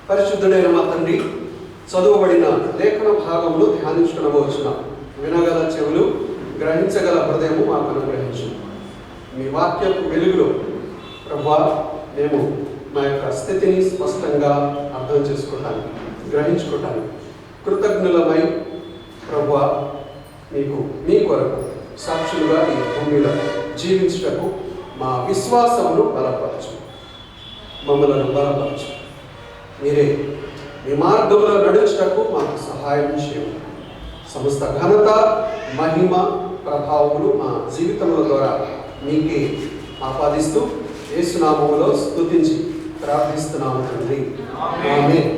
పరిశుద్ధుడైన మా తండ్రి, చదువుబడిన లేఖన భాగములు ధ్యానించుకునవచ్చున వినగల చెవులు, గ్రహించగల హృదయము మాకు అనుగ్రహించు. మీ వాక్యపు వెలుగులో ప్రభువా మేము మా యొక్క స్థితిని స్పష్టంగా అర్థం చేసుకోవటానికి, గ్రహించుకోవటానికి కృతజ్ఞులమై ప్రభువా మీకు మీ కొరకు సాక్షులుగా ఈ భూమిలో జీవించుటకు మా విశ్వాసమును బలపరచు, మమ్మలను బలపరచు. మీరే మీ మార్గంలో నడుచుటకు మాకు సహాయం చేయండి. సమస్త ఘనత, మహిమ, ప్రభావములు మా జీవితముల ద్వారా మీకే ఆపాదిస్తూ యేసునామములో స్తుతించి ప్రార్థిస్తున్నాము తండ్రి, ఆమేన్.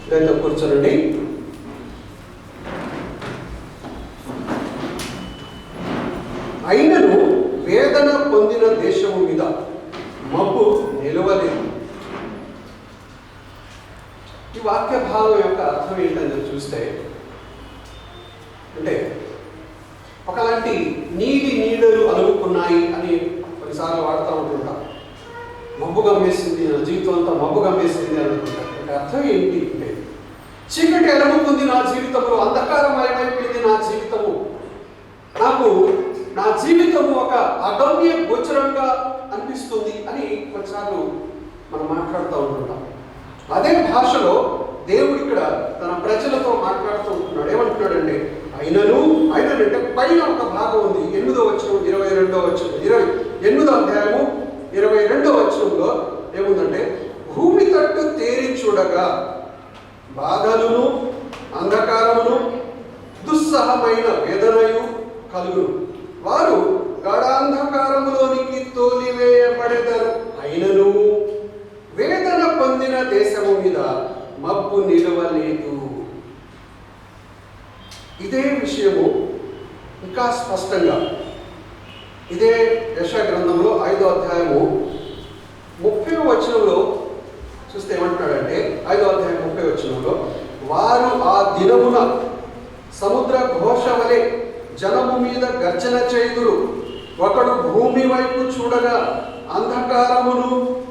దయతో కూర్చోనండి. అయినను వేదన పొందిన దేశము మీద మబ్బు నిలవలేదు. ఈ వాక్య భావం యొక్క అర్థం ఏంటని చూస్తే, అంటే ఒకలాంటి నీడలు అలుగుకున్నాయి అని కొన్నిసార్లు వాడుతూ ఉంటుంటాం. మబ్బు గమ్మేసింది, నా జీవితం అంతా మబ్బు గమ్మేసింది అని అనుకుంటారు. అంటే అర్థం ఏంటి అంటే, చీకటి అలుగుకుంది నా జీవితంలో, అంధకారమయమైపోయింది నా జీవితము, నాకు నా జీవితము ఒక అగమ్య గోచరంగా అనిపిస్తుంది అని కొన్నిసార్లు మనం మాట్లాడుతూ ఉంటుంటాం. అదే భాషలో దేవుడు ఇక్కడ తన ప్రజలతో మాట్లాడుతూ ఉంటున్నాడు. ఏమంటున్నాడంటే, అయిననంటే పైన ఒక భాగం ఉంది. 8వ వచనం, 22వ వచనం, 28వ అధ్యాయము 22వ వచనంలో ఏముందంటే, భూమి తట్టు తేరి చూడగా బాధలును అంధకారమును దుస్సహమైన వేదనయు కలుగును, వారు గాఢాంధకారములోనికి తోలివేయబడెదరు. అయినను వేదన పొందిన దేశము మీద మబ్బు నిలవలేదు. ఇదే విషయము ఇంకా స్పష్టంగా ఇదే యెషయా గ్రంథంలో 5వ అధ్యాయము 30వ వచనంలో చూస్తే ఏమంటున్నాడంటే, 5వ అధ్యాయం 30వ వచనంలో, వారు ఆ దినమున సముద్ర ఘోష వలె జనము మీద గర్జన చేయుదురు, ఒకడు భూమి వైపు చూడగా అంధకారమును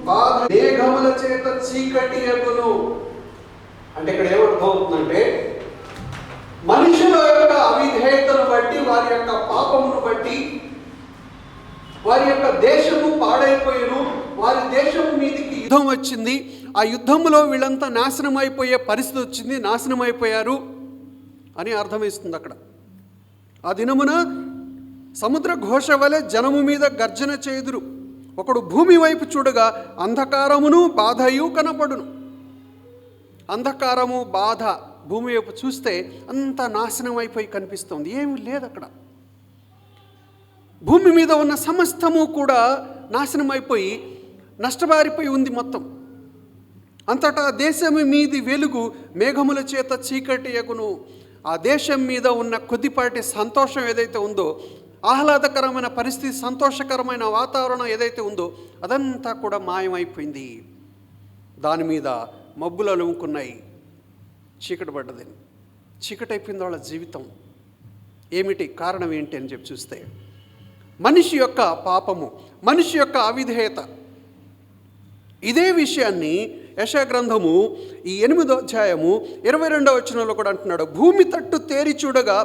బాధ మేఘముల చేత చీకటి ఎగును. అంటే ఇక్కడ ఏమర్థం అవుతుందంటే, మనుషుల యొక్క అవిధేయతను బట్టి, వారి యొక్క పాపమును బట్టి వారి యొక్క దేశము పాడైపోయేను, వారి దేశం మీదికి యుద్ధం వచ్చింది. ఆ యుద్ధంలో వీళ్ళంతా నాశనం అయిపోయే పరిస్థితి వచ్చింది, నాశనం అయిపోయారు అని అర్థమేస్తుంది అక్కడ. ఆ దినమున సముద్ర ఘోష వలె జనము మీద గర్జన చేయుదురు, ఒకడు భూమి వైపు చూడగా అంధకారమును బాధయు కనపడును. అంధకారము, బాధ, భూమి వైపు చూస్తే అంత నాశనం అయిపోయి కనిపిస్తుంది, ఏమీ లేదు అక్కడ. భూమి మీద ఉన్న సమస్తము కూడా నాశనం అయిపోయి నష్టబారిపోయి ఉంది మొత్తం. అంతటా దేశం మీది వెలుగు మేఘముల చేత చీకటి ఎగును. ఆ దేశం మీద ఉన్న కొద్దిపాటి సంతోషం ఏదైతే ఉందో, ఆహ్లాదకరమైన పరిస్థితి, సంతోషకరమైన వాతావరణం ఏదైతే ఉందో, అదంతా కూడా మాయమైపోయింది. దాని మీద మబ్బులు అలుముకున్నాయి, చీకటి పడ్డదని. చీకటి అయిపోయింది వాళ్ళ జీవితం. ఏమిటి కారణం ఏంటి అని చెప్పి చూస్తే, మనిషి యొక్క పాపము, మనిషి యొక్క అవిధేయత. ఇదే విషయాన్ని యెషయా గ్రంథము ఈ 8వ అధ్యాయము 22వ వచనంలో కూడా అంటున్నాడు. భూమి తట్టు తేరి చూడగా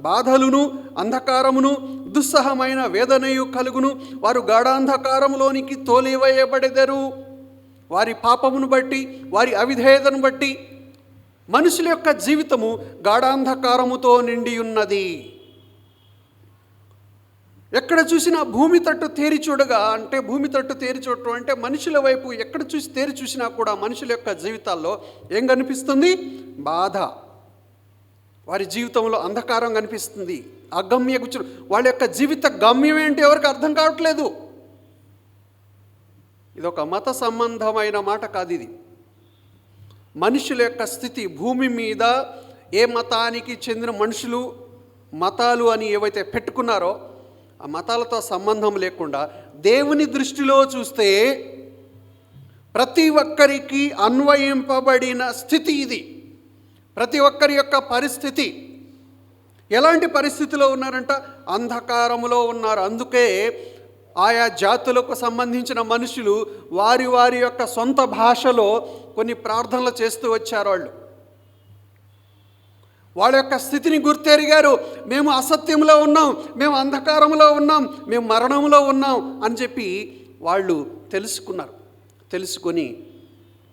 బాధలును అంధకారమును దుస్సహమైన వేదనయు కలుగును, వారు గాఢాంధకారములోనికి తోలివేయబడెదరు. వారి పాపమును బట్టి, వారి అవిధేయతను బట్టి మనుషుల యొక్క జీవితము గాఢాంధకారముతో నిండి ఉన్నది. ఎక్కడ చూసినా భూమి తట్టు తేరి చూడగా, అంటే భూమి తట్టు తేరి చూడటం అంటే మనుషుల వైపు ఎక్కడ చూసి తేరి చూసినా కూడా మనుషుల యొక్క జీవితాల్లో ఏం కనిపిస్తుంది? బాధ. వారి జీవితంలో అంధకారం కనిపిస్తుంది, అగమ్య గుచ్చు. వాళ్ళ యొక్క జీవిత గమ్యం ఏంటి ఎవరికి అర్థం కావట్లేదు. ఇది ఒక మత సంబంధమైన మాట కాదు. ఇది మనుషుల యొక్క స్థితి. భూమి మీద ఏ మతానికి చెందిన మనుషులు, మతాలు అని ఏవైతే పెట్టుకున్నారో ఆ మతాలతో సంబంధం లేకుండా దేవుని దృష్టిలో చూస్తే ప్రతి ఒక్కరికి అన్వయింపబడిన స్థితి ఇది. ప్రతి ఒక్కరి యొక్క పరిస్థితి ఎలాంటి పరిస్థితిలో ఉన్నారంట? అంధకారములో ఉన్నారు. అందుకే ఆయా జాతులకు సంబంధించిన మనుషులు వారి వారి యొక్క సొంత భాషలో కొన్ని ప్రార్థనలు చేస్తూ వచ్చారు. వాళ్ళ యొక్క స్థితిని గుర్తెరిగారు. మేము అసత్యంలో ఉన్నాం, మేము అంధకారంలో ఉన్నాం, మేము మరణంలో ఉన్నాం అని చెప్పి వాళ్ళు తెలుసుకున్నారు. తెలుసుకొని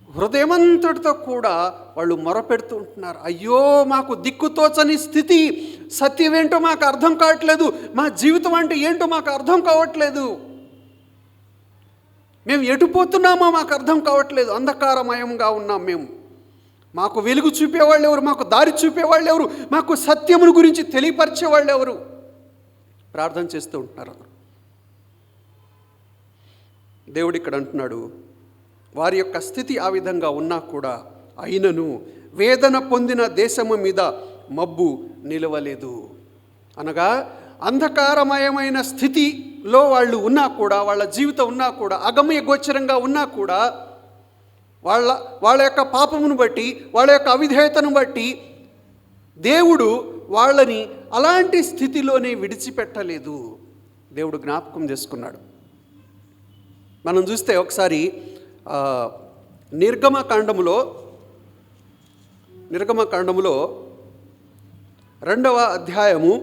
హృదయమంతటితో కూడా వాళ్ళు మొరపెడుతూ ఉంటున్నారు. అయ్యో, మాకు దిక్కుతోచని స్థితి, సత్యం ఏంటో మాకు అర్థం కావట్లేదు, మా జీవితం అంటే ఏంటో మాకు అర్థం కావట్లేదు, మేము ఎటుపోతున్నామో మాకు అర్థం కావట్లేదు, అంధకారమయంగా ఉన్నాం మేము. మాకు వెలుగు చూపేవాళ్ళు ఎవరు, మాకు దారి చూపేవాళ్ళు ఎవరు, మాకు సత్యముల గురించి తెలియపరిచేవాళ్ళు ఎవరు? ప్రార్థన చేస్తూ ఉంటున్నారు. దేవుడు ఇక్కడ అంటున్నాడు, వారి యొక్క స్థితి ఆ విధంగా ఉన్నా కూడా అయినను వేదన పొందిన దేశము మీద మబ్బు నిలవలేదు. అనగా అంధకారమయమైన స్థితిలో వాళ్ళు ఉన్నా కూడా, వాళ్ళ జీవితం ఉన్నా కూడా, అగమ్య గోచరంగా ఉన్నా కూడా, వాళ్ళ యొక్క పాపమును బట్టి, వాళ్ళ యొక్క అవిధేయతను బట్టి దేవుడు వాళ్ళని అలాంటి స్థితిలోనే విడిచిపెట్టలేదు. దేవుడు జ్ఞాపకం చేసుకున్నాడు. మనం చూస్తే ఒకసారి నిర్గమకాండములో 2వ అధ్యాయము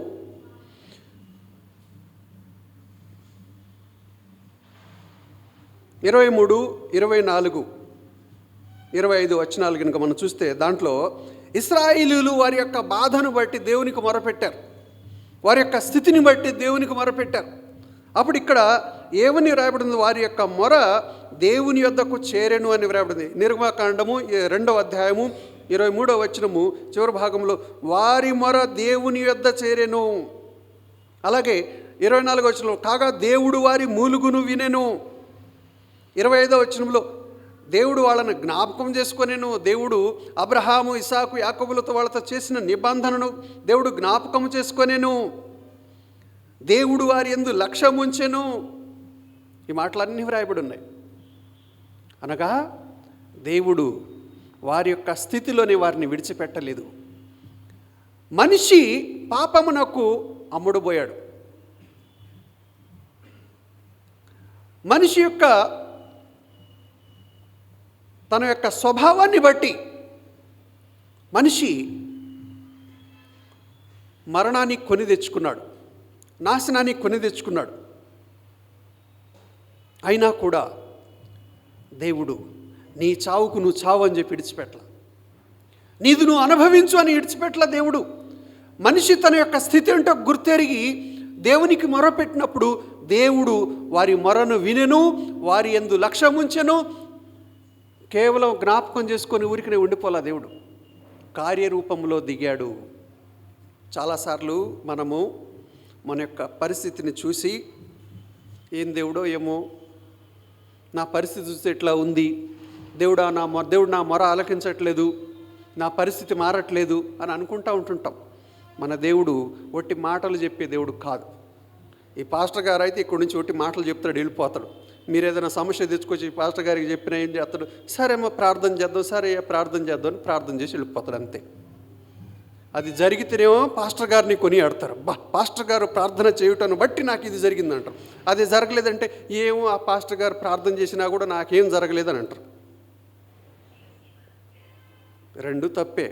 23, 24, 25 వచనాలు కనుక మనం చూస్తే, దాంట్లో ఇశ్రాయేలీయులు వారి యొక్క బాధను బట్టి దేవునికి మొరపెట్టారు, వారి యొక్క స్థితిని బట్టి దేవునికి మొరపెట్టారు. అప్పుడు ఇక్కడ ఏమని వ్రాయబడింది? వారి యొక్క మొర దేవుని యొద్దకు చేరెను అని వ్రాయబడింది. నిర్గమకాండము 2వ అధ్యాయము 23వ వచనము చివరి భాగంలో వారి మొర దేవుని యొద్ద చేరెను. అలాగే 24వ వచనంలో కాగా దేవుడు వారి మూలుగును వినెను. 25వ వచనంలో దేవుడు వాళ్ళని జ్ఞాపకం చేసుకొనెను. దేవుడు అబ్రహాము, ఇసాకు, యాకోబులతో వాళ్ళతో చేసిన నిబంధనను దేవుడు జ్ఞాపకం చేసుకొనెను. దేవుడు వారి యందు లక్ష్యముంచెను. ఈ మాటలన్నీ వ్రాయబడి ఉన్నాయి. అనగా దేవుడు వారి యొక్క స్థితిలోనే వారిని విడిచిపెట్టలేదు. మనిషి పాపమునకు అమ్ముడుపోయాడు. మనిషి యొక్క తన యొక్క స్వభావాన్ని బట్టి మనిషి మరణాన్ని కొని తెచ్చుకున్నాడు, నాశనాన్ని కొని తెచ్చుకున్నాడు. అయినా కూడా దేవుడు నీ చావుకు నువ్వు చావు అని చెప్పి విడిచిపెట్టల, నీది నువ్వు అనుభవించు అని విడిచిపెట్టల. దేవుడు మనిషి తన యొక్క స్థితి ఏంటో గుర్తెరిగి దేవునికి మొరపెట్టినప్పుడు దేవుడు వారి మొరను వినెను, వారి యందు లక్ష్యముంచెను. కేవలం జ్ఞాపకం చేసుకొని ఊరికనే ఉండిపోలా, దేవుడు కార్యరూపంలో దిగాడు. చాలాసార్లు మనము మన యొక్క పరిస్థితిని చూసి, ఏం దేవుడో ఏమో, నా పరిస్థితి చూస్తే ఇట్లా ఉంది, దేవుడు నా మొర ఆలకించట్లేదు, నా పరిస్థితి మారట్లేదు అని అనుకుంటూ ఉంటుంటాం. మన దేవుడు ఒట్టి మాటలు చెప్పే దేవుడు కాదు. ఈ పాస్టర్ గారు అయితే ఇక్కడి నుంచి ఒట్టి మాటలు చెప్తాడు, వెళ్ళిపోతాడు. మీరు ఏదైనా సమస్య తెచ్చుకొచ్చి పాస్టర్ గారికి చెప్పినా ఏం చేస్తాడు? సరేమో ప్రార్థన చేద్దాం, సరే ప్రార్థన చేద్దాం అని ప్రార్థన చేసి వెళ్ళిపోతాడు, అంతే. అది జరిగితేనేమో పాస్టర్ గారిని కొని ఆడతారు. పాస్టర్ గారు ప్రార్థన చేయుటను బట్టి నాకు ఇది జరిగిందంటారు. అది జరగలేదంటే ఏమో ఆ పాస్టర్ గారు ప్రార్థన చేసినా కూడా నాకేం జరగలేదని అంటారు. రెండు తప్పే.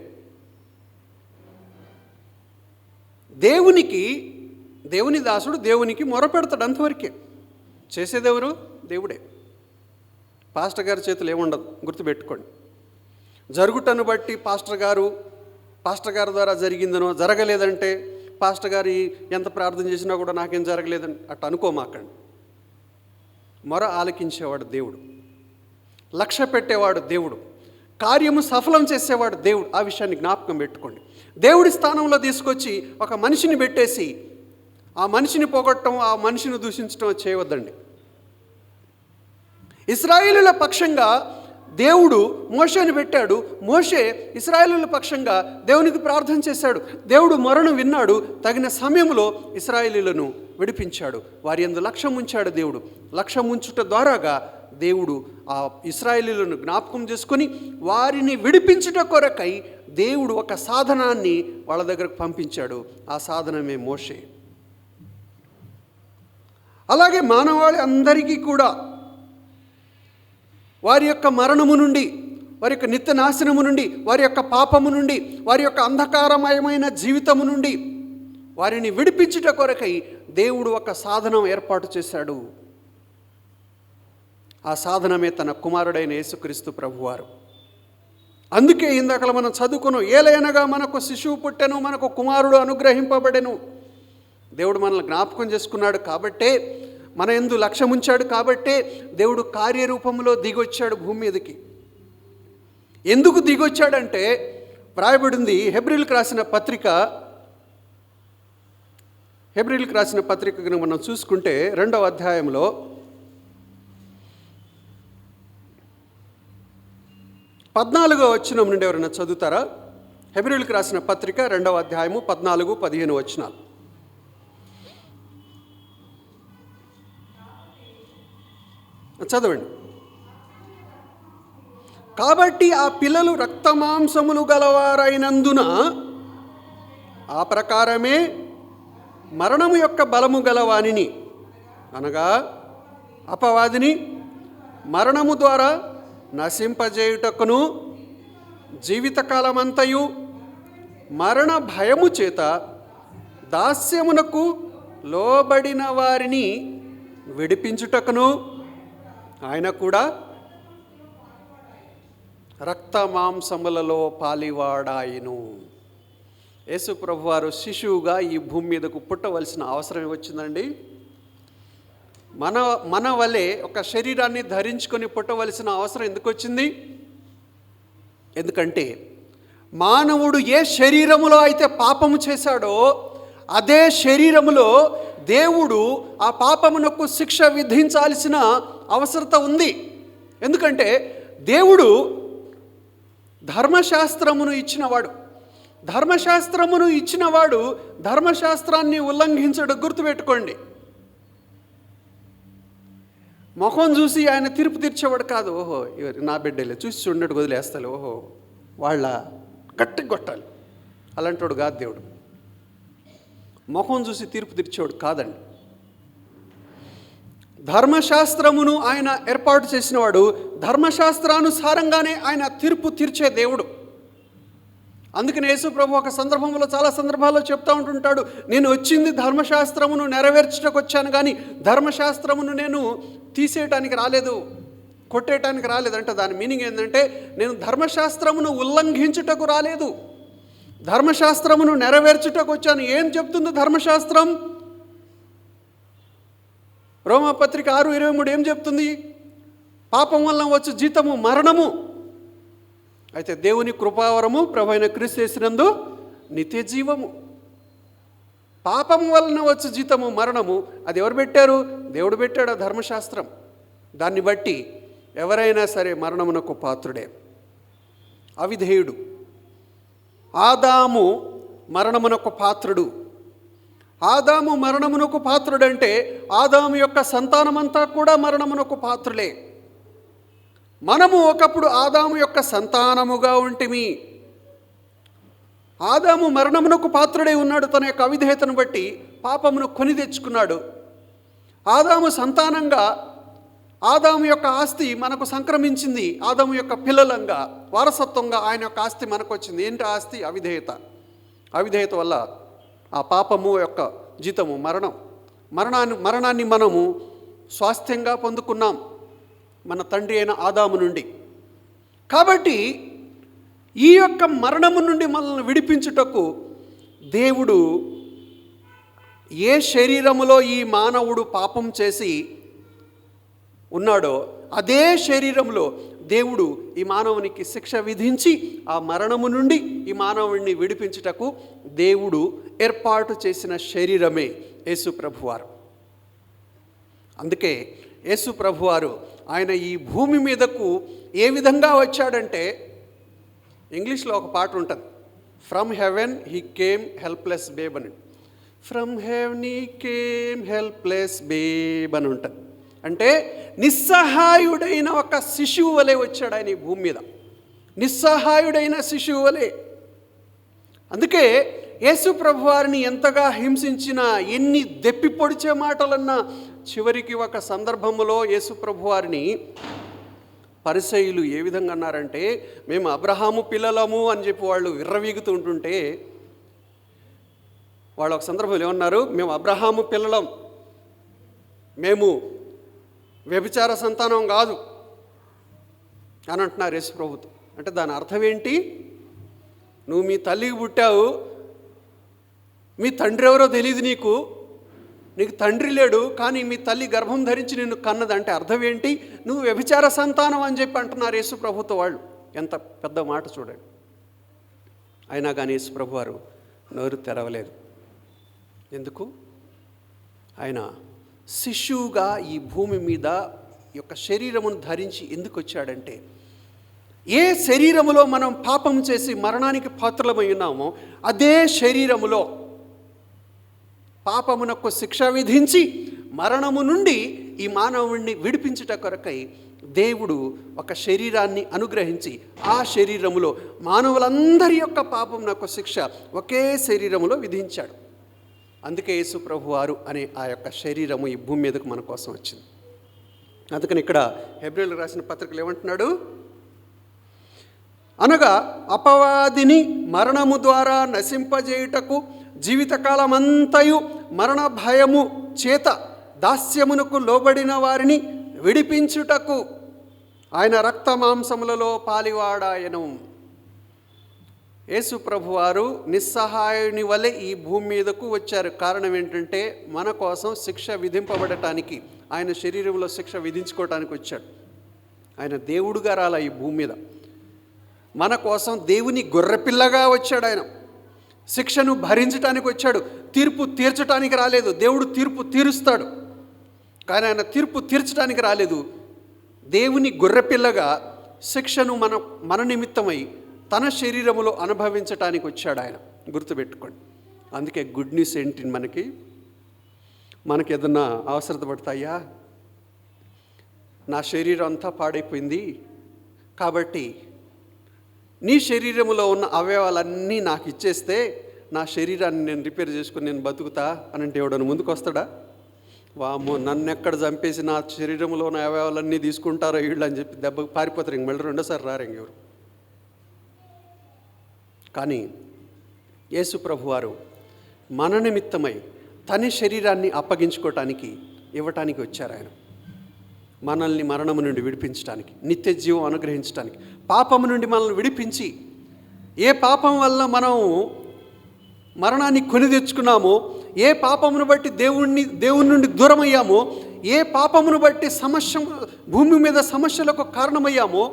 దేవుని దాసుడు దేవునికి మొరపెడతాడు, అంతవరకే. చేసేదెవరు? దేవుడే. పాస్టర్ గారి చేతులు ఏముండదు, గుర్తుపెట్టుకోండి. జరుగుటను బట్టి పాస్టర్ గారి ద్వారా జరిగిందనో, జరగలేదంటే పాస్టర్ గారు ఎంత ప్రార్థన చేసినా కూడా నాకేం జరగలేదని అట్లా అనుకోమాకండి. మొర ఆలకించేవాడు దేవుడు, లక్ష్య పెట్టేవాడు దేవుడు, కార్యము సఫలం చేసేవాడు దేవుడు. ఆ విషయాన్ని జ్ఞాపకం పెట్టుకోండి. దేవుడి స్థానంలో తీసుకొచ్చి ఒక మనిషిని పెట్టేసి ఆ మనిషిని పోగొట్టడం, ఆ మనిషిని దూషించడం చేయవద్దండి. ఇశ్రాయేలీయుల పక్షంగా దేవుడు మోషేని పెట్టాడు. మోషే ఇశ్రాయేలీయుల పక్షంగా దేవునికి ప్రార్థన చేశాడు. దేవుడు మొరను విన్నాడు. తగిన సమయంలో ఇశ్రాయేలీయులను విడిపించాడు. వారి యందు లక్ష్యం ఉంచాడు దేవుడు. లక్ష్యం ఉంచుట ద్వారాగా దేవుడు ఆ ఇశ్రాయేలీయులను జ్ఞాపకం చేసుకొని వారిని విడిపించుట కొరకై దేవుడు ఒక సాధనాన్ని వాళ్ళ దగ్గరకు పంపించాడు. ఆ సాధనమే మోషే. అలాగే మానవాళి అందరికీ కూడా వారి యొక్క మరణము నుండి, వారి యొక్క నిత్య నాశనము నుండి, వారి యొక్క పాపము నుండి, వారి యొక్క అంధకారమయమైన జీవితము నుండి వారిని విడిపించుట కొరకై దేవుడు ఒక సాధనం ఏర్పాటు చేశాడు. ఆ సాధనమే తన కుమారుడైన యేసుక్రీస్తు ప్రభువారు. అందుకే ఇందాకలా మనం చదువుకున్నాం, ఏలైనగా మనకు శిశువు పుట్టెను, మనకు కుమారుడు అనుగ్రహింపబడెను. దేవుడు మనల్ని జ్ఞాపకం చేసుకున్నాడు కాబట్టే, మన యందు లక్ష్యం ఉంచాడు కాబట్టే దేవుడు కార్యరూపంలో దిగొచ్చాడు భూమి మీదకి. ఎందుకు దిగొచ్చాడంటే వ్రాయబడింది హెబ్రీయులకు రాసిన పత్రికను మనం చూసుకుంటే 2వ అధ్యాయంలో 14వ వచనం నుండి ఎవరైనా చదువుతారా? హెబ్రీయులకు రాసిన పత్రిక 2వ అధ్యాయము 14, 15 వచనాలు. చదవండి. కాబట్టి ఆ పిల్లలు రక్తమాంసములు గలవారైనందున ఆ ప్రకారమే మరణము యొక్క బలము గలవానిని, అనగా అపవాదిని మరణము ద్వారా నశింపజేయుటకును, జీవితకాలమంతయు మరణ భయము చేత దాస్యమునకు లోబడిన వారిని విడిపించుటకును ఆయన కూడా రక్తమాంసములలో పాలివాడాయను. యేసు ప్రభువారు శిశువుగా ఈ భూమి మీదకు పుట్టవలసిన అవసరం వచ్చిందండి. మన వలె ఒక శరీరాన్ని ధరించుకొని పుట్టవలసిన అవసరం ఎందుకు వచ్చింది? ఎందుకంటే మానవుడు ఏ శరీరములో అయితే పాపము చేశాడో అదే శరీరములో దేవుడు ఆ పాపమునకు శిక్ష విధించాల్సిన అవసరత ఉంది. ఎందుకంటే దేవుడు ధర్మశాస్త్రమును ఇచ్చినవాడు ధర్మశాస్త్రాన్ని ఉల్లంఘించడు. గుర్తుపెట్టుకోండి. ముఖం చూసి ఆయన తీర్పు తీర్చేవాడు కాదు. ఓహో నా బిడ్డలే చూసి చూడట్టు వదిలేస్తాడు, ఓహో వాళ్ళ గట్టి కొట్టాలి అలాంటి కాదు దేవుడు. ముఖం చూసి తీర్పు తీర్చేవాడు కాదండి. ధర్మశాస్త్రమును ఆయన ఏర్పాటు చేసినవాడు, ధర్మశాస్త్రానుసారంగానే ఆయన తీర్పు తీర్చే దేవుడు. అందుకని యేసు ప్రభు ఒక సందర్భంలో, చాలా సందర్భాల్లో చెప్తూ ఉంటుంటాడు, నేను వచ్చింది ధర్మశాస్త్రమును నెరవేర్చడానికి వచ్చాను, కానీ ధర్మశాస్త్రమును నేను తీసేయటానికి రాలేదు, కొట్టేయటానికి రాలేదు. అంటే దాని మీనింగ్ ఏంటంటే నేను ధర్మశాస్త్రమును ఉల్లంఘించుటకు రాలేదు, ధర్మశాస్త్రమును నెరవేర్చుటకు వచ్చాను. ఏం చెప్తుంది ధర్మశాస్త్రం? రోమాపత్రిక 6:23 ఏం చెప్తుంది? పాపం వలన వచ్చు జీతము మరణము, అయితే దేవుని కృపావరము ప్రభువైన క్రీస్తు యేసునందు నిత్య జీవము. పాపం వలన వచ్చు జీతము మరణము, అది ఎవరు పెట్టారు? దేవుడు పెట్టాడు ఆ ధర్మశాస్త్రం. దాన్ని బట్టి ఎవరైనా సరే మరణమునకు పాత్రుడే. అవిధేయుడు ఆదాము మరణమునకు పాత్రుడు. ఆదాము మరణమునకు పాత్రుడంటే ఆదాము యొక్క సంతానమంతా కూడా మరణమునకు పాత్రులే. మనము ఒకప్పుడు ఆదాము యొక్క సంతానముగా ఉంటిమి. ఆదాము మరణమునకు పాత్రుడై ఉన్నాడు. తన యొక్క అవిధేయతను బట్టి పాపమును కొని తెచ్చుకున్నాడు. ఆదాము సంతానంగా ఆదాము యొక్క ఆస్తి మనకు సంక్రమించింది. ఆదాము యొక్క పిల్లలంగా వారసత్వంగా ఆయన యొక్క ఆస్తి మనకు వచ్చింది. ఏంటి ఆస్తి? అవిధేయత. అవిధేయత వల్ల ఆ పాపము యొక్క జీతము మరణాన్ని మనము స్వాస్థ్యంగా పొందుకున్నాం మన తండ్రి అయిన ఆదాము నుండి. కాబట్టి ఈ యొక్క మరణము నుండి మనల్ని విడిపించుటకు దేవుడు ఏ శరీరములో ఈ మానవుడు పాపం చేసి ఉన్నాడో అదే శరీరంలో దేవుడు ఈ మానవునికి శిక్ష విధించి ఆ మరణము నుండి ఈ మానవుడిని విడిపించుటకు దేవుడు ఏర్పాటు చేసిన శరీరమే యేసు ప్రభువారు. అందుకే యేసు ప్రభువారు ఆయన ఈ భూమి మీదకు ఏ విధంగా వచ్చాడంటే, ఇంగ్లీష్లో ఒక పాట ఉంటుంది, from heaven he came helpless babe అని. From heaven he came helpless babe అని ఉంటుంది. అంటే నిస్సహాయుడైన ఒక శిశువు వలె వచ్చాడు ఆయన ఈ భూమి మీద. నిస్సహాయుడైన శిశువు వలె. అందుకే యేసు ప్రభువారిని ఎంతగా హింసించినా, ఎన్ని దెప్పి పొడిచే మాటలన్నా, చివరికి ఒక సందర్భంలో యేసు ప్రభువారిని పరిసయ్యులు ఏ విధంగా అన్నారంటే, మేము అబ్రహాము పిల్లలము అని చెప్పి వాళ్ళు విర్రవీగుతూ ఉంటుంటే, వాళ్ళు ఒక సందర్భంలో ఏమన్నారు, మేము అబ్రహాము పిల్లలం, మేము వ్యభిచార సంతానం కాదు అని అంటున్నారు యేసు ప్రభుతో. అంటే దాని అర్థం ఏంటి? నువ్వు మీ తల్లికి పుట్టావు, మీ తండ్రి ఎవరో తెలియదు, నీకు తండ్రి లేడు, కానీ మీ తల్లి గర్భం ధరించి నిన్ను కన్నది. అంటే అర్థం ఏంటి? నువ్వు వ్యభిచార సంతానం అని చెప్పి అంటున్నారు యేసు ప్రభుతో వాళ్ళు. ఎంత పెద్ద మాట చూడండి. అయినా కానీ యేసు ప్రభు వారు నోరు తెరవలేదు. ఎందుకు? ఆయన శిశువుగా ఈ భూమి మీద యొక్క శరీరమును ధరించి ఎందుకు వచ్చాడంటే, ఏ శరీరములో మనం పాపం చేసి మరణానికి పాత్రలమై ఉన్నామో అదే శరీరములో పాపమునకు శిక్ష విధించి మరణము నుండి ఈ మానవుణ్ణి విడిపించుట కొరకై దేవుడు ఒక శరీరాన్ని అనుగ్రహించి, ఆ శరీరములో మానవులందరి యొక్క పాపమునకు శిక్ష ఒకే శరీరములో విధించాడు. అందుకే యేసు ప్రభువారు అనే ఆ యొక్క శరీరము ఈ భూమి మీదకు మన కోసం వచ్చింది. అందుకని ఇక్కడ హెబ్రీయులకు రాసిన పత్రికలు ఏమంటున్నాడు? అనగా అపవాదిని మరణము ద్వారా నశింపజేయుటకు, జీవితకాలమంతయు మరణ భయము చేత దాస్యమునకు లోబడిన వారిని విడిపించుటకు ఆయన రక్త మాంసములలో పాలివాడాయను. యేసు ప్రభువారు నిస్సహాయుని వలె ఈ భూమి మీదకు వచ్చారు. కారణం ఏంటంటే, మన కోసం శిక్ష విధింపబడటానికి, ఆయన శరీరంలో శిక్ష విధించుకోవటానికి వచ్చాడు. ఆయన దేవుడుగా రాల ఈ భూమి మీద, మన కోసం దేవుని గొర్రెపిల్లగా వచ్చాడు. ఆయన శిక్షను భరించడానికి వచ్చాడు, తీర్పు తీర్చడానికి రాలేదు. దేవుడు తీర్పు తీరుస్తాడు, కానీ ఆయన తీర్పు తీర్చడానికి రాలేదు. దేవుని గొర్రెపిల్లగా శిక్షను మన నిమిత్తమై తన శరీరములో అనుభవించటానికి వచ్చాడు ఆయన. గుర్తుపెట్టుకోండి. అందుకే గుడ్ న్యూస్ ఏంటి? మనకి ఏదన్నా అవసరత పడతాయా? నా శరీరం అంతా పాడైపోయింది, కాబట్టి నీ శరీరములో ఉన్న అవయవాలన్నీ నాకు ఇచ్చేస్తే నా శరీరాన్ని నేను రిపేర్ చేసుకుని నేను బతుకుతా అని అంటే ఎవడని ముందుకు వస్తాడా? వామ్మో, నన్ను ఎక్కడ చంపేసి నా శరీరంలో ఉన్న అవయవాలన్నీ తీసుకుంటారో వీళ్ళు అని చెప్పి దెబ్బ పారిపోతారు. ఇంక మళ్ళీ రెండోసారి రారు ఇంకెవరు. కానీ యేసు ప్రభువారు మన నిమిత్తమై తన శరీరాన్ని అప్పగించుకోవటానికి, ఇవ్వటానికి వచ్చారు. ఆయన మనల్ని మరణము నుండి విడిపించడానికి, నిత్య జీవం అనుగ్రహించడానికి, పాపము నుండి మనల్ని విడిపించి, ఏ పాపం వల్ల మనం మరణాన్ని కొని తెచ్చుకున్నామో, ఏ పాపమును బట్టి దేవుని నుండి దూరం అయ్యామో, ఏ పాపమును బట్టి భూమి మీద సమస్యలకు కారణమయ్యామో,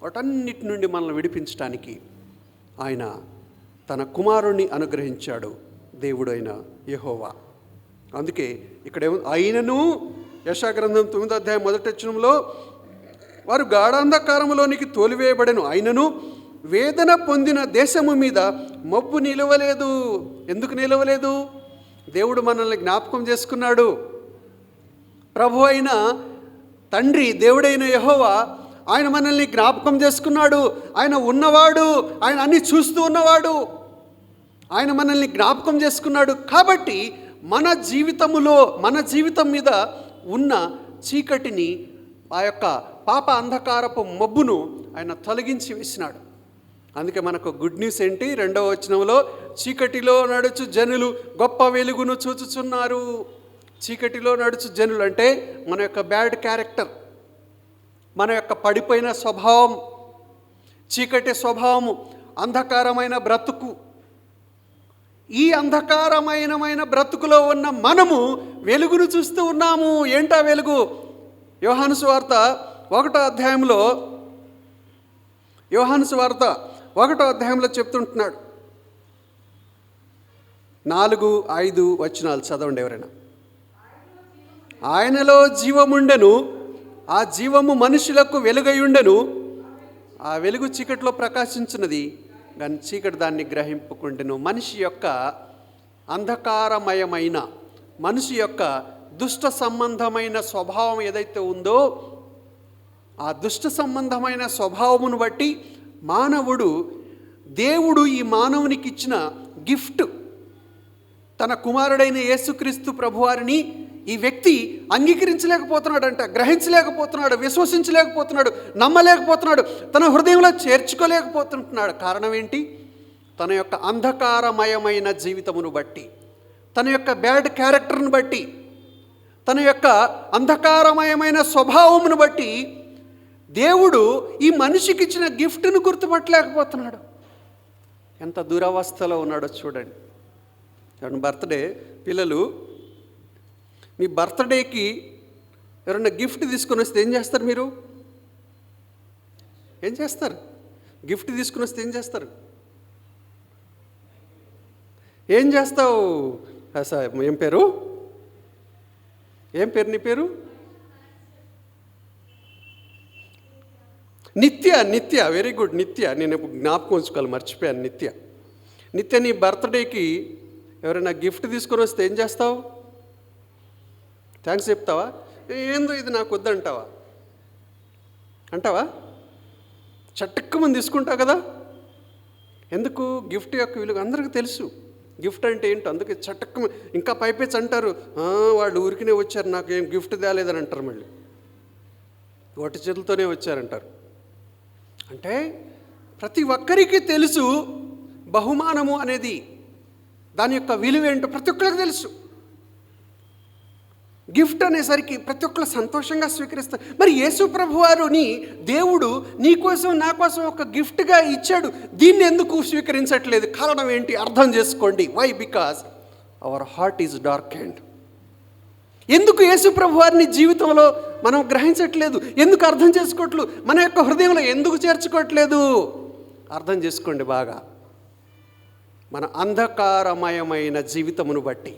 వాటన్నిటి నుండి మనల్ని విడిపించడానికి ఆయన తన కుమారుణ్ణి అనుగ్రహించాడు, దేవుడైన యెహోవా. అందుకే ఇక్కడ ఆయనను యెషయా-గ్రంథం 9వ అధ్యాయం 1వ వచనంలో, వారు గాఢాంధకారములోనికి తోలివేయబడెను, ఆయనను వేదన పొందిన దేశము మీద మబ్బు నిలవలేదు. ఎందుకు నిలవలేదు? దేవుడు మనల్ని జ్ఞాపకం చేసుకున్నాడు. ప్రభు అయిన తండ్రి, దేవుడైన యెహోవా ఆయన మనల్ని జ్ఞాపకం చేసుకున్నాడు. ఆయన ఉన్నవాడు, ఆయన అన్ని చూస్తూ ఉన్నవాడు, ఆయన మనల్ని జ్ఞాపకం చేసుకున్నాడు. కాబట్టి మన జీవితం మీద ఉన్న చీకటిని, ఆ యొక్క పాప అంధకారపు మబ్బును ఆయన తొలగించి వేసినాడు. అందుకే మనకు గుడ్ న్యూస్ ఏంటి? 2వ వచనంలో, చీకటిలో నడుచు జనులు గొప్ప వెలుగును చూచుచున్నారు. చీకటిలో నడుచు జనులు అంటే మన యొక్క బ్యాడ్ క్యారెక్టర్, మన యొక్క పడిపోయిన స్వభావం, చీకటి స్వభావము, అంధకారమైన బ్రతుకు. ఈ అంధకారమైన బ్రతుకులో ఉన్న మనము వెలుగును చూస్తూ ఉన్నాము. ఏంటా వెలుగు? యోహాను సువార్త 1వ అధ్యాయంలో, యోహాను సువార్త 1వ అధ్యాయంలో చెప్తుంటున్నాడు. 4, 5 వచనాలు చదవండి ఎవరైనా. ఆయనలో జీవముండెను, ఆ జీవము మనుషులకు వెలుగయుండెను, ఆ వెలుగు చీకటిలో ప్రకాశించినది, కానీ చీకటి దాన్ని గ్రహింపుకుంటెను. మనిషి యొక్క అంధకారమయమైన, మనిషి యొక్క దుష్ట సంబంధమైన స్వభావం ఏదైతే ఉందో, ఆ దుష్ట సంబంధమైన స్వభావమును బట్టి మానవుడు, దేవుడు ఈ మానవునికి ఇచ్చిన గిఫ్ట్. తన కుమారుడైన యేసుక్రీస్తు ప్రభువారిని ఈ వ్యక్తి అంగీకరించలేకపోతున్నాడంట, గ్రహించలేకపోతున్నాడు, విశ్వసించలేకపోతున్నాడు, నమ్మలేకపోతున్నాడు, తన హృదయంలో చేర్చుకోలేకపోతున్నాడు. కారణం ఏంటి? తన యొక్క అంధకారమయమైన జీవితమును బట్టి, తన యొక్క బ్యాడ్ క్యారెక్టర్ను బట్టి, తన యొక్క అంధకారమయమైన స్వభావమును బట్టి దేవుడు ఈ మనిషికి ఇచ్చిన గిఫ్ట్ను గుర్తుపట్టలేకపోతున్నాడు. ఎంత దురవస్థలో ఉన్నాడో చూడండి. బర్త్డే పిల్లలు, మీ బర్త్డేకి ఎవరైనా గిఫ్ట్ తీసుకొని వస్తే ఏం చేస్తారు? మీరు ఏం చేస్తారు? గిఫ్ట్ తీసుకుని వస్తే ఏం చేస్తారు? ఏం చేస్తావు? ఏం పేరు? ఏం పేరు నీ పేరు? నిత్య. నిత్య, వెరీ గుడ్. నిత్య, నేను జ్ఞాపకం ఉంచుకోవాలి, మర్చిపోయాను. నిత్య, నిత్య నీ బర్త్డేకి ఎవరైనా గిఫ్ట్ తీసుకొని వస్తే ఏం చేస్తావు? థ్యాంక్స్ చెప్తావా? ఏందో ఇది నాకు వద్దంటావా? అంటావా? చట్టుక్కుమని తీసుకుంటావు కదా. ఎందుకు? గిఫ్ట్ యొక్క విలువ అందరికీ తెలుసు. గిఫ్ట్ అంటే ఏంటో, అందుకే చట్టుక్కుమ. ఇంకా పైపేచి అంటారు, వాళ్ళు ఊరికినే వచ్చారు, నాకు ఏం గిఫ్ట్ తేలేదని అంటారు. మళ్ళీ ఒట్టి చేతులతోనే వచ్చారంటారు. అంటే ప్రతి ఒక్కరికి తెలుసు బహుమానము అనేది, దాని యొక్క విలువ ఏంటో ప్రతి ఒక్కరికి తెలుసు. గిఫ్ట్ అనేసరికి ప్రతి ఒక్కరు సంతోషంగా స్వీకరిస్తారు. మరి యేసు ప్రభువారుని దేవుడు నీకోసం నా కోసం ఒక గిఫ్ట్గా ఇచ్చాడు, దీన్ని ఎందుకు స్వీకరించట్లేదు? కారణం ఏంటి? అర్థం చేసుకోండి. Why? Because our heart is dark and. ఎందుకు యేసు ప్రభువారిని జీవితంలో మనం గ్రహించట్లేదు? ఎందుకు అర్థం చేసుకోవట్లేదు? మన యొక్క హృదయంలో ఎందుకు చేర్చుకోవట్లేదు? అర్థం చేసుకోండి బాగా. మన అంధకారమయమైన జీవితమును బట్టి,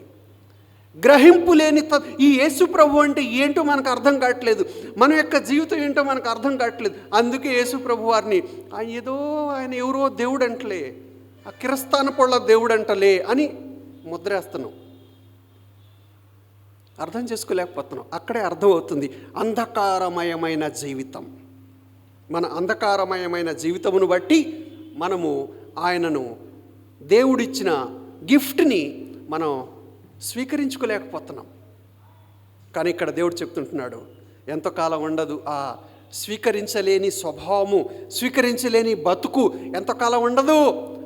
గ్రహింపు లేని ఈ యేసు ప్రభు అంటే ఏంటో మనకు అర్థం కావట్లేదు. మన యొక్క జీవితం ఏంటో మనకు అర్థం కావట్లేదు. అందుకే యేసు ప్రభు వారిని ఆయన ఎవరో దేవుడు అంటలే, ఆ కిరస్థాన పొళ్ళ దేవుడు అంటలే అని ముద్రేస్తున్నాం. అర్థం చేసుకోలేకపోతున్నాం. అక్కడే అర్థమవుతుంది అంధకారమయమైన జీవితం. మన అంధకారమయమైన జీవితమును బట్టి మనము ఆయనను, దేవుడిచ్చిన గిఫ్ట్ని మనం స్వీకరించుకోలేకపోతున్నాం. కానీ ఇక్కడ దేవుడు చెప్తుంటున్నాడు, ఎంతకాలం ఉండదు ఆ స్వీకరించలేని స్వభావము, స్వీకరించలేని బతుకు ఎంతకాలం ఉండదు.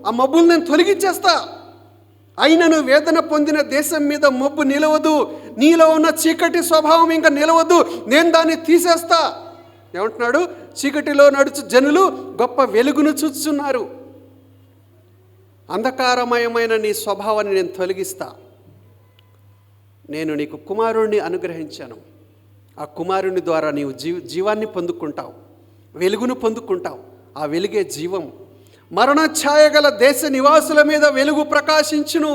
ఆ మబ్బులు నేను తొలగించేస్తా. అయినను వేదన పొందిన దేశం మీద మబ్బు నిలవదు, నీలో ఉన్న చీకటి స్వభావం ఇంకా నిలవదు, నేను దాన్ని తీసేస్తా. ఏమంటున్నాడు? చీకటిలో నడుచు జనులు గొప్ప వెలుగును చూస్తున్నారు. అంధకారమయమైన నీ స్వభావాన్ని నేను తొలగిస్తా. నేను నీకు కుమారుణ్ణి అనుగ్రహించాను. ఆ కుమారుని ద్వారా నీవు జీవాన్ని పొందుకుంటావు, వెలుగును పొందుకుంటావు. ఆ వెలుగే జీవం. మరణ ఛాయ గల దేశ నివాసుల మీద వెలుగు ప్రకాశించును.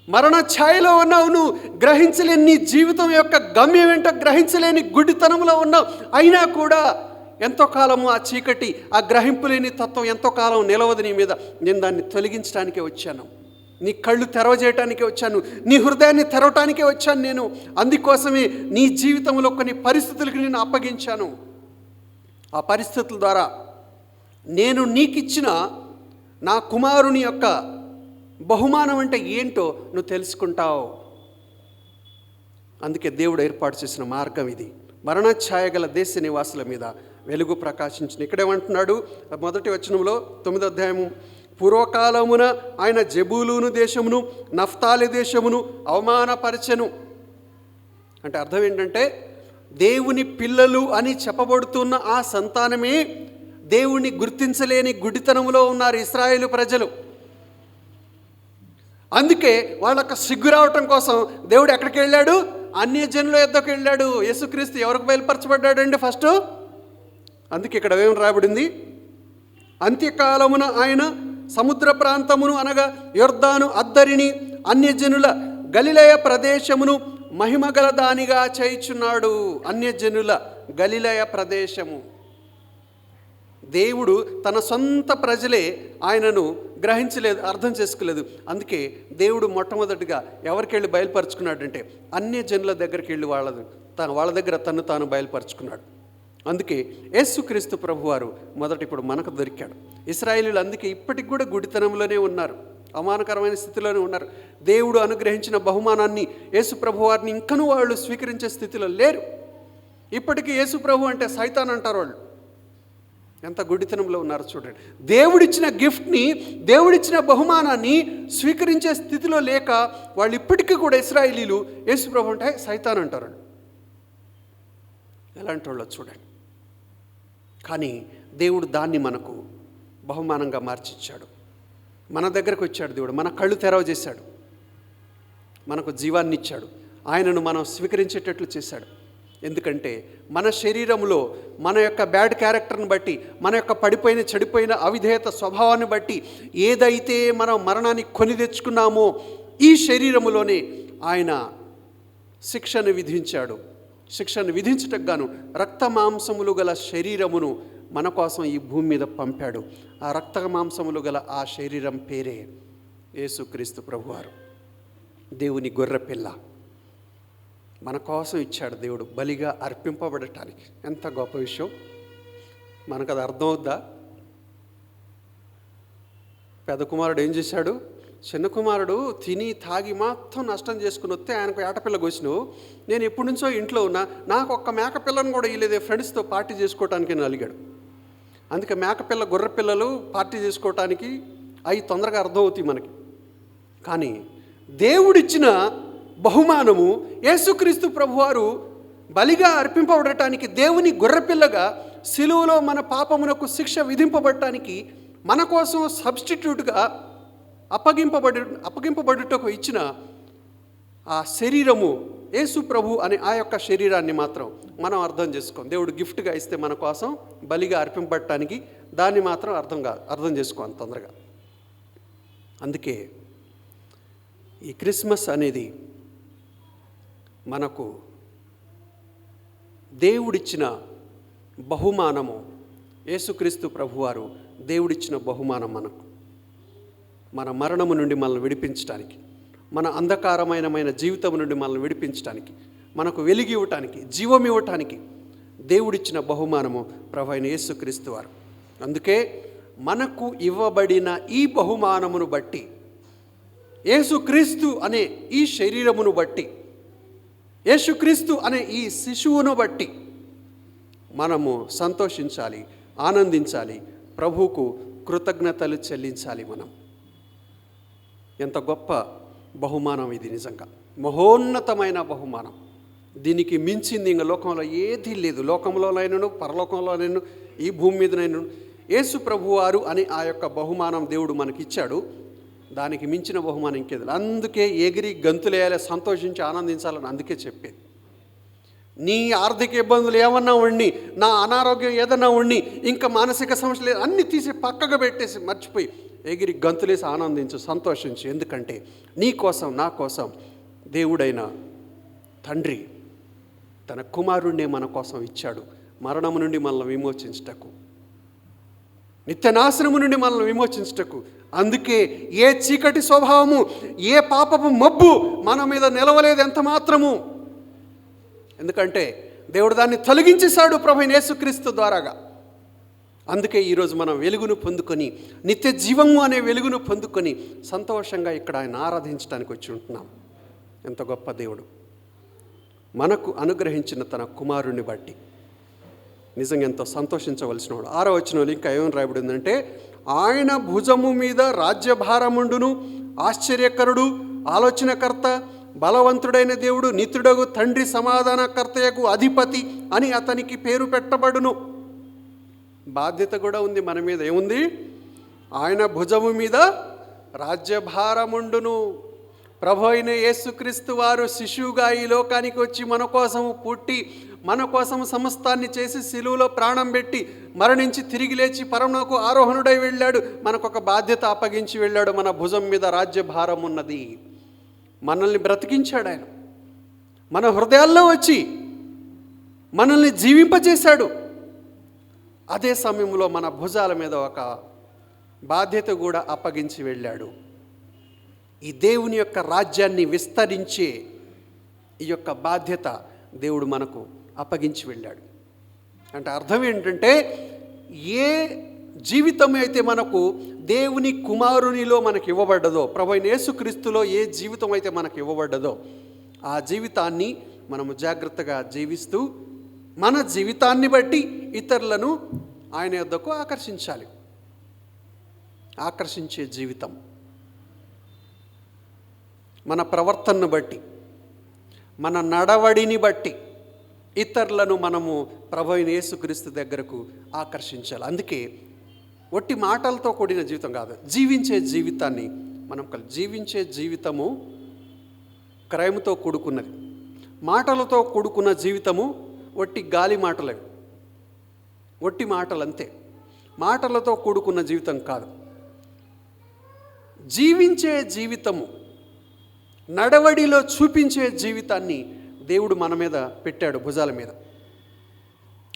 మరణ ఛాయలో ఉన్నావు నువ్వు, గ్రహించలేని నీ జీవితం యొక్క గమ్యం ఏంటో గ్రహించలేని గుడ్డితనంలో ఉన్నావు. అయినా కూడా ఎంతో కాలము ఆ చీకటి, ఆ గ్రహింపు లేని తత్వం ఎంతో కాలం నిలవదు నీ మీద. నేను దాన్ని తొలగించడానికే వచ్చాను. నీ కళ్ళు తెరవజేయటానికే వచ్చాను, నీ హృదయాన్ని తెరవటానికే వచ్చాను నేను. అందుకోసమే నీ జీవితంలో కొన్ని పరిస్థితులకు నేను అప్పగించాను. ఆ పరిస్థితుల ద్వారా నేను నీకిచ్చిన నా కుమారుని యొక్క బహుమానం అంటే ఏంటో నువ్వు తెలుసుకుంటావు. అందుకే దేవుడు ఏర్పాటు చేసిన మార్గం ఇది. మరణ ఛాయ గల దేశ నివాసుల మీద వెలుగు ప్రకాశించిన. ఇక్కడేమంటున్నాడు? మొదటి వచనంలో 9వ అధ్యాయము, పూర్వకాలమున ఆయన జెబూలూను దేశమును నఫ్తాలి దేశమును అవమానపరచెను. అంటే అర్థం ఏంటంటే, దేవుని పిల్లలు అని చెప్పబడుతున్న ఆ సంతానమే దేవుణ్ణి గుర్తించలేని గుడితనంలో ఉన్నారు ఇశ్రాయేలు ప్రజలు. అందుకే వాళ్ళకు సిగ్గు రావటం కోసం దేవుడు ఎక్కడికి వెళ్ళాడు? అన్యజనుల యొద్దకు వెళ్ళాడు. యేసుక్రీస్తు ఎవరికి బయలుపరచబడ్డాడండి ఫస్ట్? అందుకే ఇక్కడ ఏం రాబడింది? అంత్యకాలమున ఆయన సముద్ర ప్రాంతమును అనగా యొర్దాను అద్దరిని అన్యజనుల గలిలయ ప్రదేశమును మహిమగల దానిగా చేయుచున్నాడు. అన్యజనుల గలిలయ ప్రదేశము. దేవుడు తన సొంత ప్రజలే ఆయనను గ్రహించలేదు, అర్థం చేసుకోలేదు. అందుకే దేవుడు మొట్టమొదటిగా ఎవరికి వెళ్ళి బయలుపరుచుకున్నాడంటే అన్యజనుల దగ్గరికి వెళ్ళి వాళ్ళ దగ్గర తను తాను బయలుపరుచుకున్నాడు. అందుకే యేసుక్రీస్తు ప్రభువారు మొదట ఇప్పుడు మనకు దొరికాడు. ఇశ్రాయేలీయులు అందుకే ఇప్పటికి కూడా గుడితనంలోనే ఉన్నారు. అవమానకరమైన స్థితిలోనే ఉన్నారు. దేవుడు అనుగ్రహించిన బహుమానాన్ని, యేసు ప్రభు వారిని ఇంకనూ వాళ్ళు స్వీకరించే స్థితిలో లేరు. ఇప్పటికీ యేసు ప్రభు అంటే సైతాన్ అంటారు వాళ్ళు. ఎంత గుడితనంలో ఉన్నారు చూడండి. దేవుడిచ్చిన గిఫ్ట్ని, దేవుడిచ్చిన బహుమానాన్ని స్వీకరించే స్థితిలో లేక వాళ్ళు ఇప్పటికీ కూడా ఇశ్రాయేలీలు యేసు ప్రభు అంటే సైతాన్ అంటారు. ఎలాంటి వాళ్ళు చూడండి. కానీ దేవుడు దాన్ని మనకు బహుమానంగా మార్చిచ్చాడు. మన దగ్గరకు వచ్చాడు దేవుడు, మన కళ్ళు తెరవజేశాడు, మనకు జీవాన్ని ఇచ్చాడు, ఆయనను మనం స్వీకరించేటట్లు చేశాడు. ఎందుకంటే మన శరీరంలో మన యొక్క బ్యాడ్ క్యారెక్టర్ని బట్టి, మన యొక్క పడిపోయిన చెడిపోయిన అవిధేయత స్వభావాన్ని బట్టి ఏదైతే మనం మరణాన్ని కొని తెచ్చుకున్నామో ఈ శరీరములోనే ఆయన శిక్షను విధించాడు. శిక్షను విధించటకు గాను రక్త మాంసములు గల శరీరమును మన కోసం ఈ భూమి మీద పంపాడు. ఆ రక్త మాంసములు గల ఆ శరీరం పేరే యేసుక్రీస్తు ప్రభువారు, దేవుని గొర్రెపిల్ల. మన కోసం ఇచ్చాడు దేవుడు బలిగా అర్పింపబడటానికి. ఎంత గొప్ప విషయం! మనకు అది అర్థమవుద్దా? పెద్ద కుమారుడు ఏం చేశాడు? చిన్న కుమారుడు తిని తాగి మొత్తం నష్టం చేసుకుని వస్తే ఆయనకు ఏటపిల్ల కోసినావు, నేను ఎప్పటి నుంచో ఇంట్లో ఉన్నా, నాకు ఒక్క మేకపిల్లను కూడా ఇవ్వలేదే ఫ్రెండ్స్తో పార్టీ చేసుకోవటానికి అని అలిగాడు. అందుకే మేకపిల్ల గొర్రెపిల్లలు పార్టీ చేసుకోవటానికి అవి తొందరగా అర్థమవుతాయి మనకి. కానీ దేవుడిచ్చిన బహుమానము యేసుక్రీస్తు ప్రభువారు బలిగా అర్పింపబడటానికి, దేవుని గొర్రెపిల్లగా సిలువలో మన శిక్ష విధింపబడటానికి మన కోసం సబ్స్టిట్యూట్గా అప్పగింపబడుటకు ఇచ్చిన ఆ శరీరము యేసు ప్రభు అనే ఆ యొక్క శరీరాన్ని మాత్రం మనం అర్థం చేసుకోం. దేవుడు గిఫ్ట్గా ఇస్తే మన కోసం బలిగా అర్పింపబడటానికి దాన్ని మాత్రం అర్థం చేసుకోం తొందరగా. అందుకే ఈ క్రిస్మస్ అనేది మనకు దేవుడిచ్చిన బహుమానము. యేసుక్రీస్తు ప్రభువారు దేవుడిచ్చిన బహుమానం మనకు, మన మరణము నుండి మనల్ని విడిపించడానికి, మన అంధకారమైన జీవితం నుండి మనల్ని విడిపించడానికి, మనకు వెలుగు ఇవ్వటానికి, జీవం ఇవ్వటానికి దేవుడిచ్చిన బహుమానము ప్రభు అయిన యేసుక్రీస్తు వారు. అందుకే మనకు ఇవ్వబడిన ఈ బహుమానమును బట్టి, యేసుక్రీస్తు అనే ఈ శరీరమును బట్టి, యేసుక్రీస్తు అనే ఈ శిశువును బట్టి మనము సంతోషించాలి, ఆనందించాలి, ప్రభువుకు కృతజ్ఞతలు చెల్లించాలి. మనం ఎంత గొప్ప బహుమానం ఇది! నిజంగా మహోన్నతమైన బహుమానం. దీనికి మించింది ఇంకా లోకంలో ఏదీ లేదు. లోకంలోనైనను, పరలోకంలోనైనా, ఈ భూమి మీదనైనా యేసు ప్రభువారు అని ఆ యొక్క బహుమానం దేవుడు మనకిచ్చాడు. దానికి మించిన బహుమానం ఇంకేది. అందుకే ఎగిరి గంతులేయాలి, సంతోషించి ఆనందించాలని అందుకే చెప్పేది. నీ ఆర్థిక ఇబ్బందులు ఏమన్నా ఉండి, నా అనారోగ్యం ఏదన్నా ఉండి, ఇంకా మానసిక సమస్యలు అన్నీ తీసి పక్కగా పెట్టేసి మర్చిపోయి ఎగిరి గంతులేసి ఆనందించు, సంతోషించు. ఎందుకంటే నీ కోసం, నా కోసం దేవుడైన తండ్రి తన కుమారుణ్ణే మన కోసం ఇచ్చాడు, మరణము నుండి మనల్ని విమోచించుటకు, నిత్యనాశనము నుండి మనల్ని విమోచించుటకు. అందుకే ఏ చీకటి స్వభావము, ఏ పాపపు మబ్బు మన మీద నిలవలేదు ఎంత మాత్రము. ఎందుకంటే దేవుడు దాన్ని తొలగించేశాడు ప్రభువైన యేసుక్రీస్తు ద్వారాగా. అందుకే ఈరోజు మనం వెలుగును పొందుకొని, నిత్య జీవము అనే వెలుగును పొందుకొని సంతోషంగా ఇక్కడ ఆయన ఆరాధించడానికి వచ్చి ఉంటున్నాం. ఎంత గొప్ప దేవుడు! మనకు అనుగ్రహించిన తన కుమారుణ్ణి బట్టి నిజంగా ఎంతో సంతోషించవలసిన వాడు. 6వ వచనంలో ఇంకా ఏమని రాయబడిందంటే, ఆయన భుజము మీద రాజ్యభారముండును, ఆశ్చర్యకరుడు, ఆలోచనకర్త, బలవంతుడైన దేవుడు, నిత్యుడగు తండ్రి, సమాధానకర్తయగు అధిపతి అని అతనికి పేరు పెట్టబడును. బాధ్యత కూడా ఉంది మన మీద. ఏముంది? ఆయన భుజము మీద రాజ్యభారముండును. ప్రభు అయిన యేసుక్రీస్తు వారు శిశువుగా ఈ లోకానికి వచ్చి మన కోసము పుట్టి, మన కోసం సమస్తాన్ని చేసి సిలువలో ప్రాణం పెట్టి మరణించి తిరిగి లేచి పరమునకు ఆరోహణుడై వెళ్ళాడు. మనకొక బాధ్యత అప్పగించి వెళ్ళాడు. మన భుజం మీద రాజ్యభారం ఉన్నది. మనల్ని బ్రతికించాడు ఆయన. మన హృదయాల్లో వచ్చి మనల్ని జీవింపజేశాడు. అదే సమయంలో మన భుజాల మీద ఒక బాధ్యత కూడా అప్పగించి వెళ్ళాడు. ఈ దేవుని యొక్క రాజ్యాన్ని విస్తరించే ఈ యొక్క బాధ్యత దేవుడు మనకు అప్పగించి వెళ్ళాడు. అంటే అర్థం ఏంటంటే, ఏ జీవితం అయితే మనకు దేవుని కుమారునిలో మనకు ఇవ్వబడ్డదో, ప్రభువైన యేసుక్రీస్తులో ఏ జీవితం అయితే మనకు ఇవ్వబడ్డదో ఆ జీవితాన్ని మనము జాగ్రత్తగా జీవిస్తూ మన జీవితాన్ని బట్టి ఇతరులను ఆయన యొద్దకు ఆకర్షించాలి. ఆకర్షించే జీవితం మన ప్రవర్తనను బట్టి, మన నడవడిని బట్టి ఇతరులను మనము ప్రభువైన యేసుక్రీస్తు దగ్గరకు ఆకర్షించాలి. అందుకే ఒట్టి మాటలతో కూడిన జీవితం కాదు, జీవించే జీవితాన్ని మనం జీవించే జీవితము క్రైమ్తో కూడుకున్నది. మాటలతో కూడుకున్న జీవితము ఒట్టి గాలి మాటలవి, ఒట్టి మాటలు అంతే. మాటలతో కూడుకున్న జీవితం కాదు. జీవించే జీవితము, నడవడిలో చూపించే జీవితాన్ని దేవుడు మన మీద పెట్టాడు, భుజాల మీద.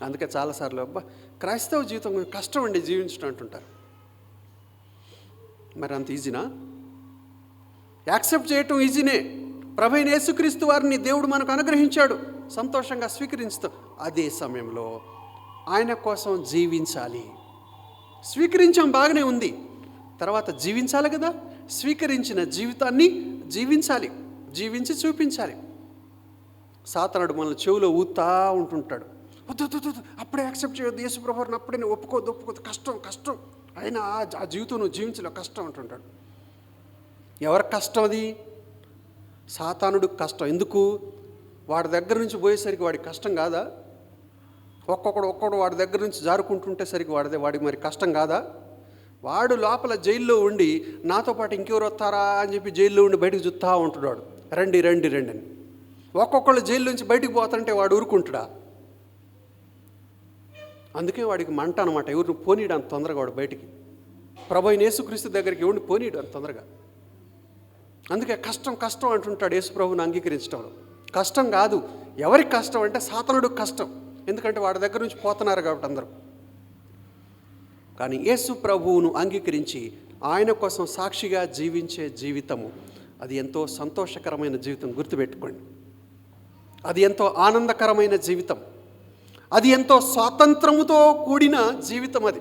అందుకే చాలాసార్లు అబ్బా క్రైస్తవ జీవితం కష్టం అండి జీవించడం అంటుంటారు. మరి అంత ఈజీనా? యాక్సెప్ట్ చేయటం ఈజీనే. ప్రభువైన యేసుక్రీస్తు వారిని దేవుడు మనకు అనుగ్రహించాడు, సంతోషంగా స్వీకరించుతాం. అదే సమయంలో ఆయన కోసం జీవించాలి. స్వీకరించాం, బాగానే ఉంది, తర్వాత జీవించాలి కదా. స్వీకరించిన జీవితాన్ని జీవించాలి, జీవించి చూపించాలి. సాతానుడు మనల్ని చెవులో ఊతా ఉంటుంటాడు, వద్దు అప్పుడే యాక్సెప్ట్ చేయొద్దు, యేసు ప్రభువుని అప్పుడే ఒప్పుకోద్దు, కష్టం అయినా ఆ జీవితం నువ్వు జీవించలే, కష్టం అంటుంటాడు. ఎవరికి కష్టం అది? సాతానుడికి కష్టం. ఎందుకు? వాడి దగ్గర నుంచి పోయేసరికి వాడికి కష్టం కాదా? ఒక్కొక్కడు వాడి దగ్గర నుంచి జారుకుంటుంటే సరికి వాడికి మరి కష్టం కాదా? వాడు లోపల జైల్లో ఉండి నాతో పాటు ఇంకెవరు వస్తారా అని చెప్పి జైల్లో ఉండి బయటకు చూస్తూ ఉంటున్నాడు, రండి అని. ఒక్కొక్కళ్ళు జైలు నుంచి బయటకు పోతుంటే వాడు ఊరుకుంటాడా? అందుకే వాడికి మంట అనమాట. ఎవరిని పోనీడు అంత తొందరగా వాడు బయటికి. ప్రభువైన యేసుక్రీస్తు దగ్గరికి ఎవరిని పోనీడు అంత తొందరగా. అందుకే కష్టం అంటుంటాడు యేసు ప్రభువుని అంగీకరించడంలో. కష్టం కాదు. ఎవరికి కష్టం అంటే సాతానుడికి కష్టం. ఎందుకంటే వాడి దగ్గర నుంచి పోతున్నారు కాబట్టి అందరూ. కానీ యేసు ప్రభువును అంగీకరించి ఆయన కోసం సాక్షిగా జీవించే జీవితము, అది ఎంతో సంతోషకరమైన జీవితం. గుర్తుపెట్టుకోండి, అది ఎంతో ఆనందకరమైన జీవితం, అది ఎంతో స్వాతంత్రముతో కూడిన జీవితం. అది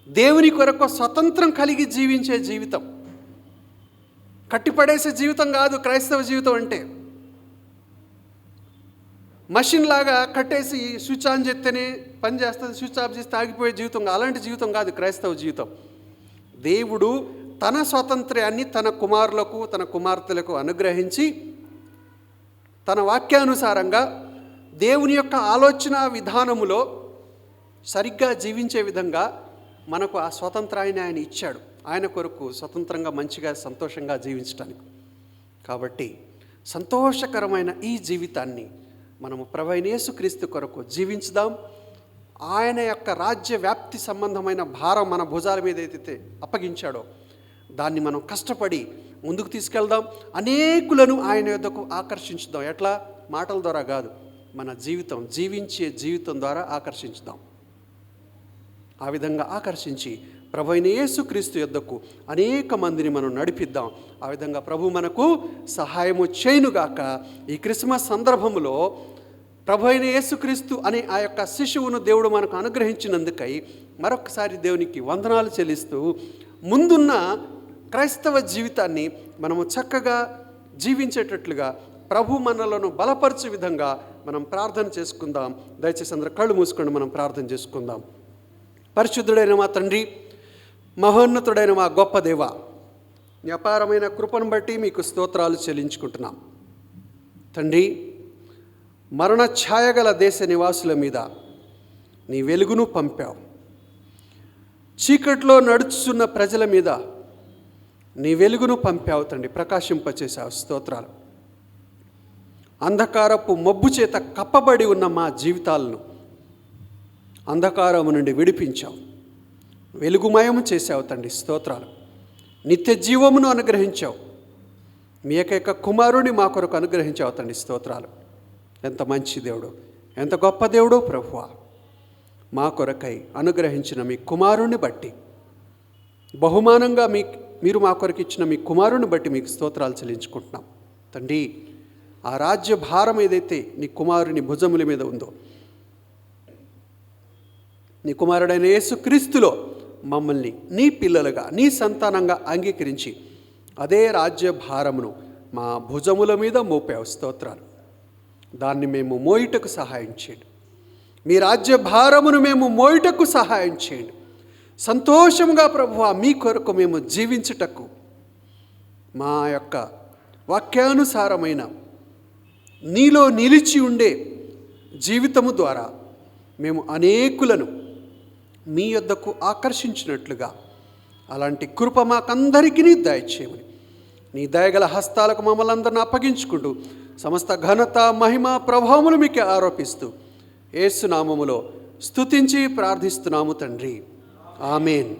దేవుని కొరకు స్వతంత్రం కలిగి జీవించే జీవితం, కట్టిపడేసే జీవితం కాదు క్రైస్తవ జీవితం అంటే. మషిన్ లాగా కట్టేసి స్విచ్ ఆన్ చేస్తేనే పని చేస్తుంది, స్విచ్ ఆఫ్ చేస్తే ఆగిపోయే జీవితం, అలాంటి జీవితం కాదు క్రైస్తవ జీవితం. దేవుడు తన స్వాతంత్ర్యాన్ని తన కుమారులకు తన కుమార్తెలకు అనుగ్రహించి తన వాక్యానుసారంగా దేవుని యొక్క ఆలోచన విధానములో సరిగ్గా జీవించే విధంగా మనకు ఆ స్వాతంత్రాన్ని ఆయన ఇచ్చాడు, ఆయన కొరకు స్వతంత్రంగా మంచిగా సంతోషంగా జీవించడానికి. కాబట్టి సంతోషకరమైన ఈ జీవితాన్ని మనము ప్రభువైన యేసుక్రీస్తు కొరకు జీవించుదాం. ఆయన యొక్క రాజ్య వ్యాప్తి సంబంధమైన భారం మన భుజాల మీద ఏదైతే అప్పగించాడో దాన్ని మనం కష్టపడి ముందుకు తీసుకెళ్దాం. అనేకులను ఆయన యొద్దకు ఆకర్షించుదాం. ఎట్లా? మాటల ద్వారా కాదు, మన జీవితం, జీవించే జీవితం ద్వారా ఆకర్షించుదాం. ఆ విధంగా ఆకర్షించి ప్రభువైన యేసుక్రీస్తు యొద్దకు అనేక మందిని మనం నడిపిద్దాం. ఆ విధంగా ప్రభు మనకు సహాయము చేయునుగాక. ఈ క్రిస్మస్ సందర్భంలో ప్రభువైన యేసుక్రీస్తు అనే ఆ యొక్క శిశువును దేవుడు మనకు అనుగ్రహించినందుకై మరొకసారి దేవునికి వందనాలు చెల్లిస్తూ ముందున్న క్రైస్తవ జీవితాన్ని మనము చక్కగా జీవించేటట్లుగా ప్రభు మనలను బలపరచే విధంగా మనం ప్రార్థన చేసుకుందాం. దయచేసి అందరూ కళ్ళు మూసుకొని మనం ప్రార్థన చేసుకుందాం. పరిశుద్ధుడైన మా తండ్రి, మహోన్నతుడైన మా గొప్ప దేవ, నీ అపారమైన కృపను బట్టి మీకు స్తోత్రాలు చెల్లించుకుంటున్నాం. తండ్రి, మరణ ఛాయగల దేశ నివాసుల మీద నీ వెలుగును పంపావు. చీకట్లో నడుచున్న ప్రజల మీద నీ వెలుగును పంపావు తండ్రి, ప్రకాశింపచేసావు. స్తోత్రాలు. అంధకారపు మబ్బు చేత కప్పబడి ఉన్న మా జీవితాలను అంధకారము నుండి విడిపించావు, వెలుగుమయము చేసావు తండ్రి. స్తోత్రాలు. నిత్య జీవమును అనుగ్రహించావు, మీ ఏకైక కుమారుని మా కొరకు అనుగ్రహించావు తండ్రి. స్తోత్రాలు. ఎంత మంచి దేవుడు, ఎంత గొప్ప దేవుడు ప్రభువా. మా కొరకై అనుగ్రహించిన మీ కుమారుని బట్టి, బహుమానంగా మీరు మా కొరకు ఇచ్చిన మీ కుమారుని బట్టి మీకు స్తోత్రాలు చెల్లించుకుంటున్నాం తండ్రి. ఆ రాజ్య భారం ఏదైతే నీ కుమారుని భుజముల మీద ఉందో, నీ కుమారుడైన యేసుక్రీస్తులో మమ్మల్ని నీ పిల్లలుగా, నీ సంతానంగా అంగీకరించి అదే రాజ్య భారమును మా భుజముల మీద మోపావు. స్తోత్రాలు. దాన్ని మేము మోయుటకు సహాయం చేయండి. మీ రాజ్య భారమును మేము మోయుటకు సహాయం చేయండి. సంతోషంగా ప్రభువా మీ కొరకు మేము జీవించుటకు మా యొక్క వాక్యానుసారమైన నీలో నిలిచి ఉండే జీవితము ద్వారా మేము అనేకులను మీ యొద్దకు ఆకర్షించినట్లుగా అలాంటి కృప మాకందరికీ దయచేయమని నీ దయగల హస్తాలకు మమ్మల్ని అందరిని అప్పగించుకుంటూ సమస్త ఘనత, మహిమ, ప్రభావములు మీకే ఆరోపిస్తూ యేసు నామములో స్తుతించి ప్రార్థిస్తున్నాము తండ్రి. ఆమేన్.